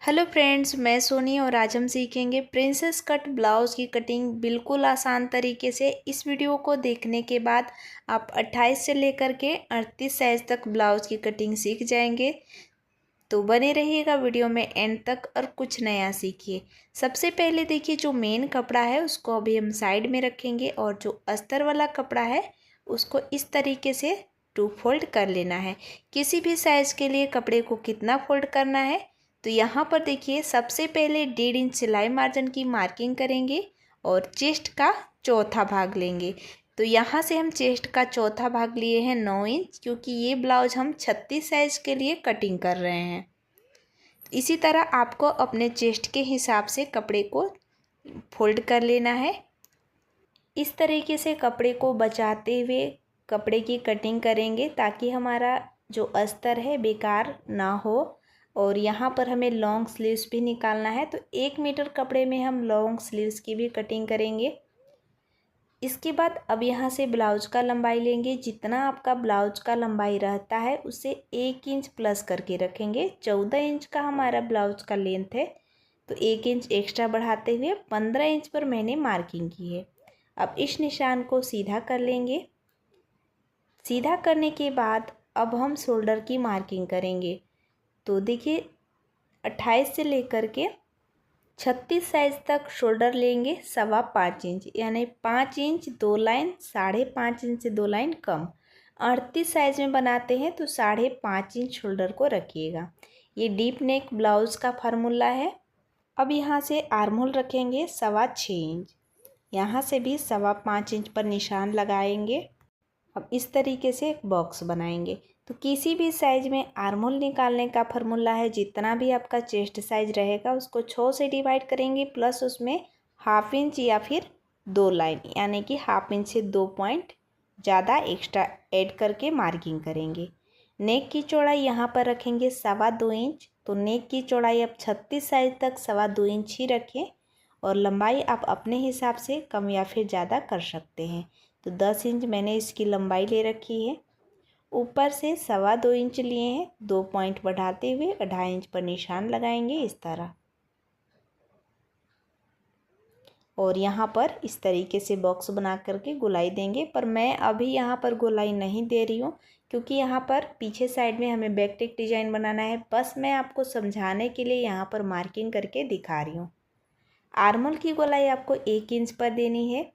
Hello friends, मैं सोनी और आज हम सीखेंगे प्रिंसेस कट ब्लाउज़ की कटिंग बिल्कुल आसान तरीके से। इस वीडियो को देखने के बाद आप 28 से लेकर के 38 साइज़ तक ब्लाउज़ की कटिंग सीख जाएंगे। तो बने रहिएगा वीडियो में एंड तक और कुछ नया सीखिए। सबसे पहले देखिए, जो मेन कपड़ा है उसको अभी हम साइड में रखेंगे और जो अस्तर वाला कपड़ा है उसको इस तरीके से 2 फोल्ड कर लेना है। किसी भी साइज़ के लिए कपड़े को कितना फोल्ड करना है, तो यहाँ पर देखिए सबसे पहले 1.5 इंच सिलाई मार्जिन की मार्किंग करेंगे और चेस्ट का चौथा भाग लेंगे। तो यहाँ से हम चेस्ट का चौथा भाग लिए हैं 9 इंच, क्योंकि ये ब्लाउज हम 36 साइज़ के लिए कटिंग कर रहे हैं। इसी तरह आपको अपने चेस्ट के हिसाब से कपड़े को फोल्ड कर लेना है। इस तरीके से कपड़े को बचाते हुए कपड़े की कटिंग करेंगे ताकि हमारा जो अस्तर है बेकार ना हो। और यहाँ पर हमें लॉन्ग स्लीव्स भी निकालना है, तो 1 मीटर कपड़े में हम लॉन्ग स्लीव्स की भी कटिंग करेंगे। इसके बाद अब यहाँ से ब्लाउज का लंबाई लेंगे। जितना आपका ब्लाउज का लंबाई रहता है उससे 1 इंच प्लस करके रखेंगे। 14 इंच का हमारा ब्लाउज का लेंथ है, तो 1 इंच एक्स्ट्रा बढ़ाते हुए 15 इंच पर मैंने मार्किंग की है। अब इस निशान को सीधा कर लेंगे। सीधा करने के बाद अब हम शोल्डर की मार्किंग करेंगे। तो देखिए 28 से लेकर के 36 साइज तक शोल्डर लेंगे 5.25 इंच, यानी 5 इंच 2 लाइन, 5.5 इंच से 2 लाइन कम। 38 साइज में बनाते हैं तो 5.5 इंच शोल्डर को रखिएगा। ये डीप नेक ब्लाउज का फार्मूला है। अब यहाँ से आर्म होल रखेंगे 6.25 इंच, यहाँ से भी 5.25 इंच पर निशान लगाएंगे। अब इस तरीके से एक बॉक्स बनाएंगे। तो किसी भी साइज में आर्म होल निकालने का फार्मूला है, जितना भी आपका चेस्ट साइज रहेगा उसको 6 से डिवाइड करेंगे, प्लस उसमें 1/2 इंच या फिर 2 लाइन, यानी कि 1/2 इंच से 2 पॉइंट ज़्यादा एक्स्ट्रा ऐड करके मार्किंग करेंगे। नेक की चौड़ाई यहाँ पर रखेंगे 2.25 इंच। तो नेक की चौड़ाई अब 36 साइज तक 2.25 इंच ही रखें और लंबाई आप अपने हिसाब से कम या फिर ज़्यादा कर सकते हैं। तो 10 इंच मैंने इसकी लंबाई ले रखी है। ऊपर से 2.25 इंच लिए हैं, 2 पॉइंट बढ़ाते हुए 2.5 इंच पर निशान लगाएंगे इस तरह। और यहाँ पर इस तरीके से बॉक्स बना करके गोलाई देंगे, पर मैं अभी यहाँ पर गोलाई नहीं दे रही हूँ क्योंकि यहाँ पर पीछे साइड में हमें बैक टेक डिजाइन बनाना है। बस मैं आपको समझाने के लिए यहाँ पर मार्किंग करके दिखा रही हूँ। आर्म होल की गोलाई आपको 1 इंच पर देनी है।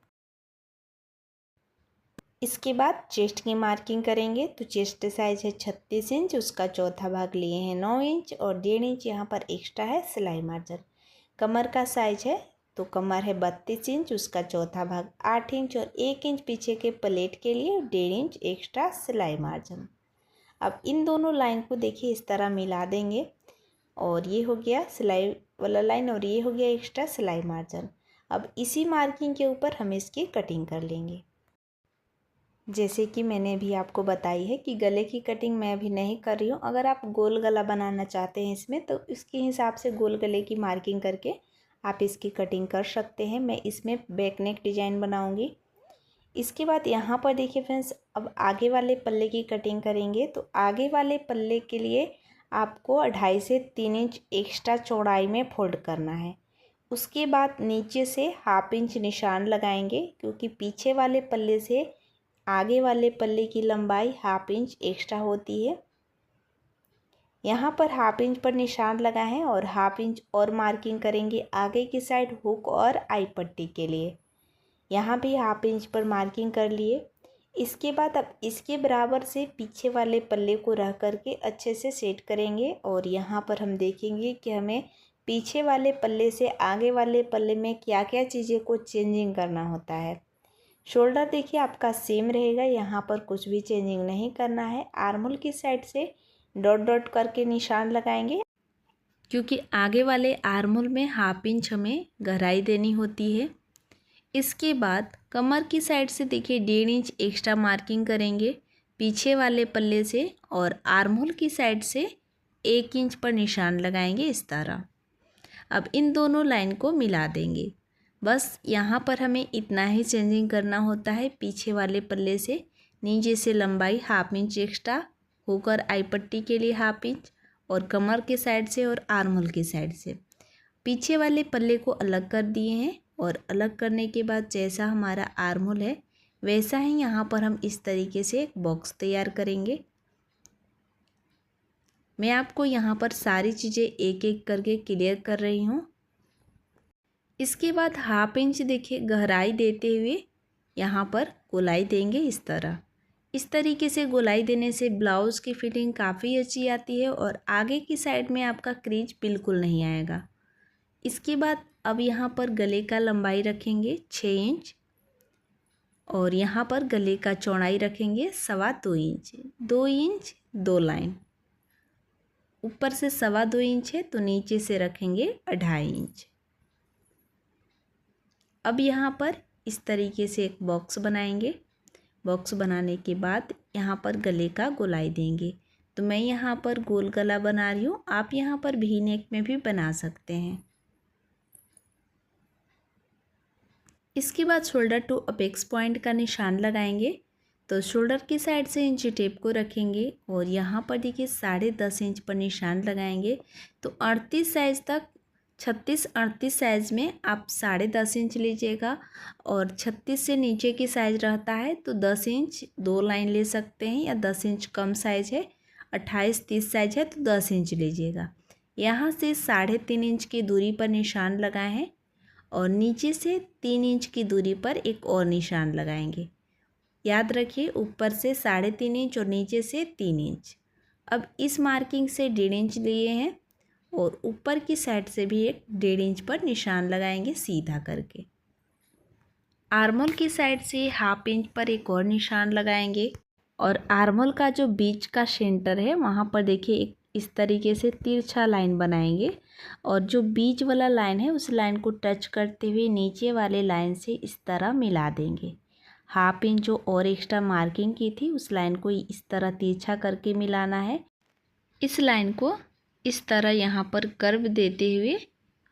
इसके बाद चेस्ट की मार्किंग करेंगे। तो चेस्ट साइज है 36 इंच, उसका चौथा भाग लिए हैं 9 इंच और 1.5 इंच यहाँ पर एक्स्ट्रा है सिलाई मार्जिन। कमर का साइज है, तो कमर है 32 इंच, उसका चौथा भाग 8 इंच और 1 इंच पीछे के प्लेट के लिए 1.5 इंच एक्स्ट्रा सिलाई मार्जिन। अब इन दोनों लाइन को देखिए इस तरह मिला देंगे और ये हो गया सिलाई वाला लाइन और ये हो गया एक्स्ट्रा सिलाई मार्जिन। अब इसी मार्किंग के ऊपर हम इसकी कटिंग कर लेंगे। जैसे कि मैंने भी आपको बताई है कि गले की कटिंग मैं अभी नहीं कर रही हूँ। अगर आप गोल गला बनाना चाहते हैं इसमें, तो इसके हिसाब से गोल गले की मार्किंग करके आप इसकी कटिंग कर सकते हैं। मैं इसमें बैक नेक डिजाइन बनाऊंगी। इसके बाद यहाँ पर देखिए फ्रेंड्स, अब आगे वाले पल्ले की कटिंग करेंगे। तो आगे वाले पल्ले के लिए आपको 2.5 से 3 इंच एक्स्ट्रा चौड़ाई में फोल्ड करना है। उसके बाद नीचे से 1/2 इंच निशान लगाएंगे, क्योंकि पीछे वाले पल्ले से आगे वाले पल्ले की लंबाई 1/2 इंच एक्स्ट्रा होती है। यहाँ पर 1/2 इंच पर निशान लगाएं और 1/2 इंच और मार्किंग करेंगे आगे की साइड हुक और आई पट्टी के लिए। यहाँ भी 1/2 इंच पर मार्किंग कर लिए। इसके बाद अब इसके बराबर से पीछे वाले पल्ले को रख करके अच्छे से सेट करेंगे और यहाँ पर हम देखेंगे कि हमें पीछे वाले पल्ले से आगे वाले पल्ले में क्या क्या चीज़ें को चेंजिंग करना होता है। शोल्डर देखिए आपका सेम रहेगा, यहाँ पर कुछ भी चेंजिंग नहीं करना है। आर्म होल की साइड से डॉट डॉट करके निशान लगाएंगे, क्योंकि आगे वाले आर्म होल में 1/2 इंच हमें गहराई देनी होती है। इसके बाद कमर की साइड से देखिए 1.5 इंच एक्स्ट्रा मार्किंग करेंगे पीछे वाले पल्ले से और आर्म होल की साइड से 1 इंच पर निशान लगाएंगे इस तरह। अब इन दोनों लाइन को मिला देंगे। बस यहाँ पर हमें इतना ही चेंजिंग करना होता है। पीछे वाले पल्ले से नीचे से लंबाई 1/2 इंच एक्स्ट्रा, हुक और आई पट्टी के लिए 1/2 इंच और कमर के साइड से और आर्म होल की साइड से। पीछे वाले पल्ले को अलग कर दिए हैं और अलग करने के बाद जैसा हमारा आर्म होल है वैसा ही यहाँ पर हम इस तरीके से एक बॉक्स तैयार करेंगे। मैं आपको यहाँ पर सारी चीज़ें एक एक करके क्लियर कर रही हूँ। इसके बाद 1/2 इंच देखिए गहराई देते हुए यहाँ पर गोलाई देंगे इस तरह। इस तरीके से गोलाई देने से ब्लाउज़ की फिटिंग काफ़ी अच्छी आती है और आगे की साइड में आपका क्रीज बिल्कुल नहीं आएगा। इसके बाद अब यहाँ पर गले का लंबाई रखेंगे 6 इंच और यहाँ पर गले का चौड़ाई रखेंगे 2.25 इंच। 2 इंच 2 लाइन, ऊपर से 2.25 इंच है तो नीचे से रखेंगे 2.5 इंच। अब यहाँ पर इस तरीके से एक बॉक्स बनाएंगे। बॉक्स बनाने के बाद यहाँ पर गले का गोलाई देंगे। तो मैं यहाँ पर गोल गला बना रही हूँ, आप यहाँ पर वी नेक में भी बना सकते हैं। इसके बाद शोल्डर टू अपेक्स पॉइंट का निशान लगाएंगे। तो शोल्डर की साइड से इंची टेप को रखेंगे और यहाँ पर देखिए 10.5 इंच पर निशान लगाएंगे। तो 38 साइज़ तक 36-38 साइज़ में आप 10.5 इंच लीजिएगा और 36 से नीचे की साइज़ रहता है तो 10 इंच 2 लाइन ले सकते हैं, या 10 इंच कम साइज़ है 28-30 साइज़ है तो 10 इंच लीजिएगा। यहाँ से 3.5 इंच की दूरी पर निशान लगाए हैं और नीचे से 3 इंच की दूरी पर एक और निशान लगाएंगे। याद रखिए ऊपर से 3.5 इंच और नीचे से 3 इंच। अब इस मार्किंग से 1.5 इंच लिए हैं और ऊपर की साइड से भी एक 1.5 इंच पर निशान लगाएंगे सीधा करके। आर्मोल की साइड से 1/2 इंच पर एक और निशान लगाएंगे और आर्मोल का जो बीच का सेंटर है वहाँ पर देखिए एक इस तरीके से तिरछा लाइन बनाएंगे और जो बीच वाला लाइन है उस लाइन को टच करते हुए नीचे वाले लाइन से इस तरह मिला देंगे। 1/2 इंच जो और एक्स्ट्रा मार्किंग की थी उस लाइन को इस तरह तिरछा करके मिलाना है। इस लाइन को इस तरह यहाँ पर कर्व देते हुए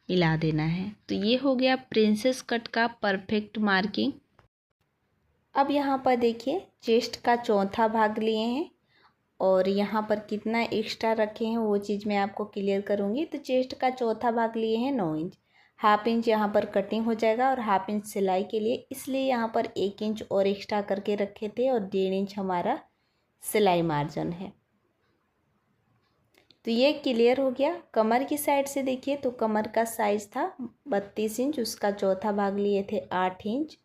मिला देना है। तो ये हो गया प्रिंसेस कट का परफेक्ट मार्किंग। अब यहाँ पर देखिए चेस्ट का चौथा भाग लिए हैं और यहाँ पर कितना एक्स्ट्रा रखे हैं वो चीज़ मैं आपको क्लियर करूँगी। तो चेस्ट का चौथा भाग लिए हैं 9 इंच। 1/2 इंच यहाँ पर कटिंग हो जाएगा और 1/2 इंच सिलाई के लिए, इसलिए यहाँ पर 1 इंच और एक्स्ट्रा करके रखे थे और 1.5 इंच हमारा सिलाई मार्जिन है। तो ये क्लियर हो गया। कमर की साइड से देखिए तो कमर का साइज़ था 32 इंच, उसका चौथा भाग लिए थे 8 इंच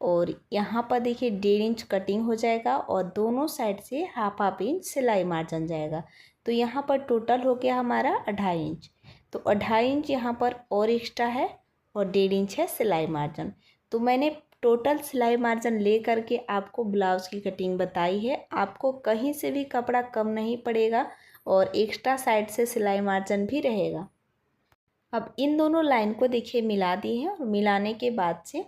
और यहाँ पर देखिए 1.5 इंच कटिंग हो जाएगा और दोनों साइड से 1/2 इंच सिलाई मार्जिन जाएगा। तो यहाँ पर टोटल हो गया हमारा 2.5 इंच। तो 2.5 इंच यहाँ पर और एक्स्ट्रा है और 1.5 इंच है सिलाई मार्जिन। तो मैंने टोटल सिलाई मार्जिन ले करके आपको ब्लाउज़ की कटिंग बताई है। आपको कहीं से भी कपड़ा कम नहीं पड़ेगा और एक्स्ट्रा साइड से सिलाई मार्जिन भी रहेगा। अब इन दोनों लाइन को देखिए मिला दी है और मिलाने के बाद से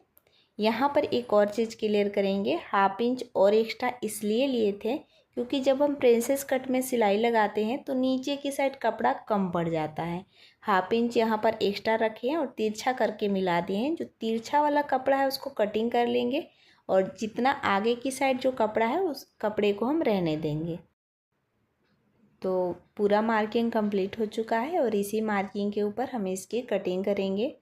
यहाँ पर एक और चीज़ क्लियर करेंगे। 1/2 इंच और एक्स्ट्रा इसलिए लिए थे क्योंकि जब हम प्रिंसेस कट में सिलाई लगाते हैं तो नीचे की साइड कपड़ा कम पड़ जाता है। 1/2 इंच यहाँ पर एक्स्ट्रा रखे हैं और तिरछा करके मिला दिए हैं। जो तिरछा वाला कपड़ा है उसको कटिंग कर लेंगे और जितना आगे की साइड जो कपड़ा है उस कपड़े को हम रहने देंगे। तो पूरा मार्किंग कंप्लीट हो चुका है और इसी मार्किंग के ऊपर हम इसकी कटिंग करेंगे।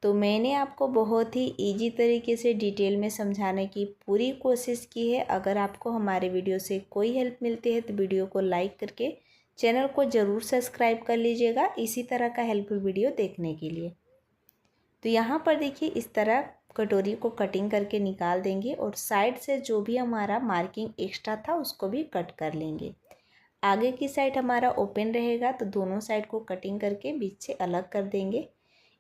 तो मैंने आपको बहुत ही इजी तरीके से डिटेल में समझाने की पूरी कोशिश की है। अगर आपको हमारे वीडियो से कोई हेल्प मिलती है तो वीडियो को लाइक करके चैनल को ज़रूर सब्सक्राइब कर लीजिएगा इसी तरह का हेल्पफुल वीडियो देखने के लिए। तो यहाँ पर देखिए इस तरह कटोरी को कटिंग करके निकाल देंगे और साइड से जो भी हमारा मार्किंग एक्स्ट्रा था उसको भी कट कर लेंगे। आगे की साइड हमारा ओपन रहेगा तो दोनों साइड को कटिंग करके बीच से अलग कर देंगे।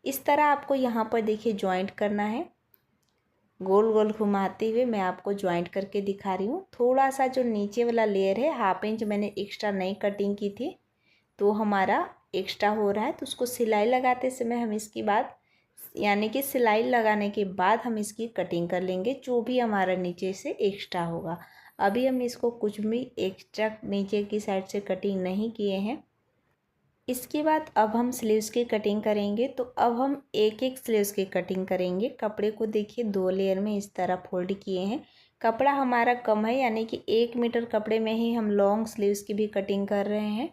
इस तरह आपको यहाँ पर देखिए जॉइंट करना है। गोल गोल घुमाते हुए मैं आपको जॉइंट करके दिखा रही हूँ। थोड़ा सा जो नीचे वाला लेयर है 1/2 इंच मैंने एक्स्ट्रा नई कटिंग की थी तो हमारा एक्स्ट्रा हो रहा है। तो उसको सिलाई लगाते समय हम इसकी बात यानी कि सिलाई लगाने के बाद हम इसकी कटिंग कर लेंगे जो भी हमारा नीचे से एक्स्ट्रा होगा। अभी हम इसको कुछ भी एक्स्ट्रा नीचे की साइड से कटिंग नहीं किए हैं। इसके बाद अब हम स्लीव्स की कटिंग करेंगे। तो अब हम एक एक स्लीव्स की कटिंग करेंगे। कपड़े को देखिए 2 लेयर में इस तरह फोल्ड किए हैं। कपड़ा हमारा कम है यानी कि 1 मीटर कपड़े में ही हम लॉन्ग स्लीव्स की भी कटिंग कर रहे हैं।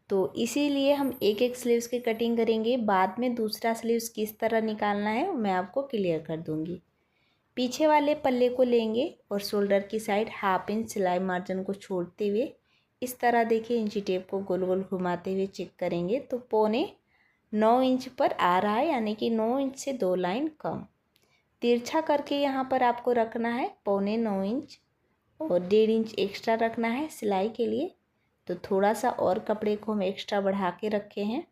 तो इसीलिए हम एक एक स्लीव्स की कटिंग करेंगे। बाद में दूसरा स्लीव्स किस तरह निकालना है मैं आपको क्लियर कर दूँगी। पीछे वाले पल्ले को लेंगे और शोल्डर की साइड 1/2 इंच सिलाई मार्जिन को छोड़ते हुए इस तरह देखिए इंची टेप को गोल गोल घुमाते हुए चेक करेंगे तो 9.25 इंच पर आ रहा है, यानी कि 9 इंच से 2 लाइन कम। तिरछा करके यहाँ पर आपको रखना है 9.25 इंच और 1.5 इंच एक्स्ट्रा रखना है सिलाई के लिए। तो थोड़ा सा और कपड़े को हम एक्स्ट्रा बढ़ा के रखे हैं।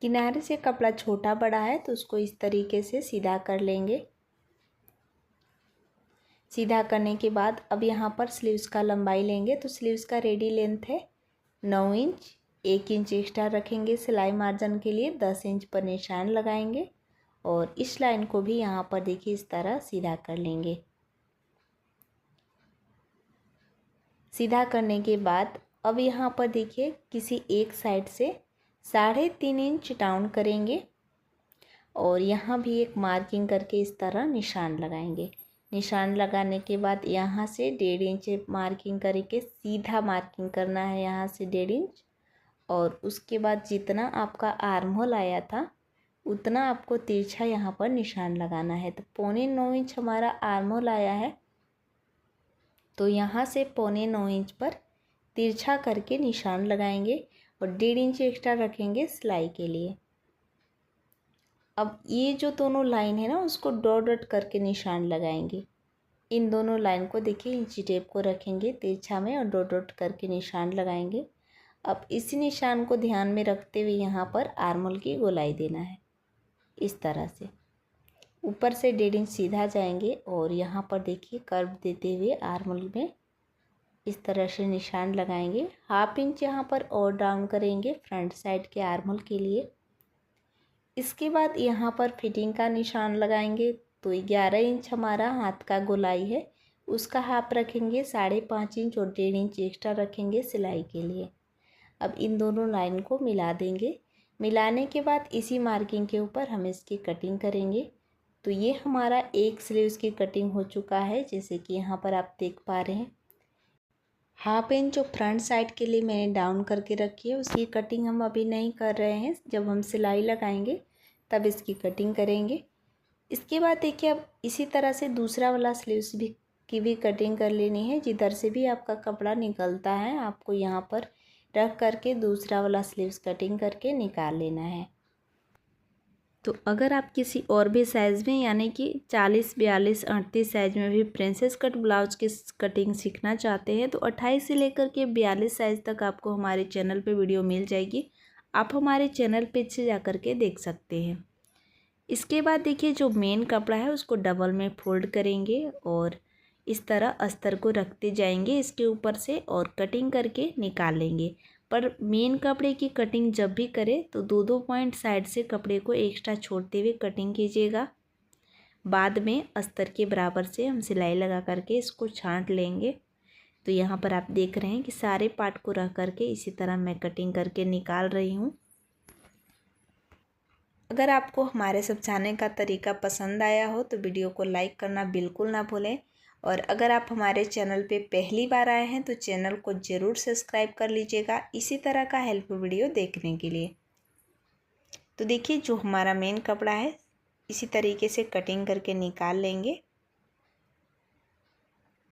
किनारे से कपड़ा छोटा बड़ा है तो उसको इस तरीके से सीधा कर लेंगे। सीधा करने के बाद अब यहाँ पर स्लीव्स का लंबाई लेंगे तो स्लीव्स का रेडी लेंथ है 9 इंच। 1 इंच एक्स्ट्रा रखेंगे सिलाई मार्जिन के लिए, 10 इंच पर निशान लगाएंगे और इस लाइन को भी यहाँ पर देखिए इस तरह सीधा कर लेंगे। सीधा करने के बाद अब यहाँ पर देखिए किसी एक साइड से 3.5 इंच डाउन करेंगे और यहाँ भी एक मार्किंग करके इस तरह निशान लगाएंगे। निशान लगाने के बाद यहाँ से 1.5 इंच मार्किंग करके सीधा मार्किंग करना है यहाँ से 1.5 इंच और उसके बाद जितना आपका आर्म होल आया था उतना आपको तिरछा यहाँ पर निशान लगाना है। तो 9.25 इंच हमारा आर्म होल आया है तो यहाँ से 9.25 इंच पर तिरछा करके निशान लगाएंगे और 1.5 इंच एक्स्ट्रा रखेंगे सिलाई के लिए। अब ये जो दोनों लाइन है ना उसको डॉट डॉट करके निशान लगाएंगे। इन दोनों लाइन को देखिए इंची टेप को रखेंगे तिरछा में और डॉट डॉट करके निशान लगाएंगे। अब इसी निशान को ध्यान में रखते हुए यहाँ पर आर्म होल की गोलाई देना है। इस तरह से ऊपर से 1.5 इंच सीधा जाएंगे और यहाँ पर देखिए कर्व देते हुए आर्म होल में इस तरह से निशान लगाएंगे। 1/2 इंच यहाँ पर और डाउन करेंगे फ्रंट साइड के आर्म होल के लिए। इसके बाद यहाँ पर फिटिंग का निशान लगाएंगे तो 11 इंच हमारा हाथ का गोलाई है, उसका हाफ रखेंगे 5.5 इंच और 1.5 इंच एक्स्ट्रा रखेंगे सिलाई के लिए। अब इन दोनों लाइन को मिला देंगे। मिलाने के बाद इसी मार्किंग के ऊपर हम इसकी कटिंग करेंगे। तो ये हमारा एक स्लीव्स की कटिंग हो चुका है, जैसे कि यहाँ पर आप देख पा रहे हैं। 1/2 इंच जो फ्रंट साइड के लिए मैंने डाउन करके रखी है उसकी कटिंग हम अभी नहीं कर रहे हैं, जब हम सिलाई लगाएंगे तब इसकी कटिंग करेंगे। इसके बाद देखिए अब इसी तरह से दूसरा वाला स्लीव्स की भी कटिंग कर लेनी है। जिधर से भी आपका कपड़ा निकलता है आपको यहाँ पर रख करके दूसरा वाला स्लीव्स कटिंग करके निकाल लेना है। तो अगर आप किसी और भी साइज़ में यानी कि 40, 42, 38 साइज़ में भी प्रिंसेस कट ब्लाउज की कटिंग सीखना चाहते हैं तो 28 से लेकर के 42 साइज़ तक आपको हमारे चैनल पे वीडियो मिल जाएगी। आप हमारे चैनल पेज से जा कर के देख सकते हैं। इसके बाद देखिए जो मेन कपड़ा है उसको डबल में फोल्ड करेंगे और इस तरह अस्तर को रखते जाएंगे इसके ऊपर से और कटिंग करके निकाल लेंगे। पर मेन कपड़े की कटिंग जब भी करें तो 2-2 पॉइंट साइड से कपड़े को एक्स्ट्रा छोड़ते हुए कटिंग कीजिएगा। बाद में अस्तर के बराबर से हम सिलाई लगा करके इसको छांट लेंगे। तो यहाँ पर आप देख रहे हैं कि सारे पार्ट को रख करके इसी तरह मैं कटिंग करके निकाल रही हूँ। अगर आपको हमारे समझाने का तरीका पसंद आया हो तो वीडियो को लाइक करना बिल्कुल ना भूलें और अगर आप हमारे चैनल पे पहली बार आए हैं तो चैनल को ज़रूर सब्सक्राइब कर लीजिएगा इसी तरह का हेल्प वीडियो देखने के लिए। तो देखिए जो हमारा मेन कपड़ा है इसी तरीके से कटिंग करके निकाल लेंगे।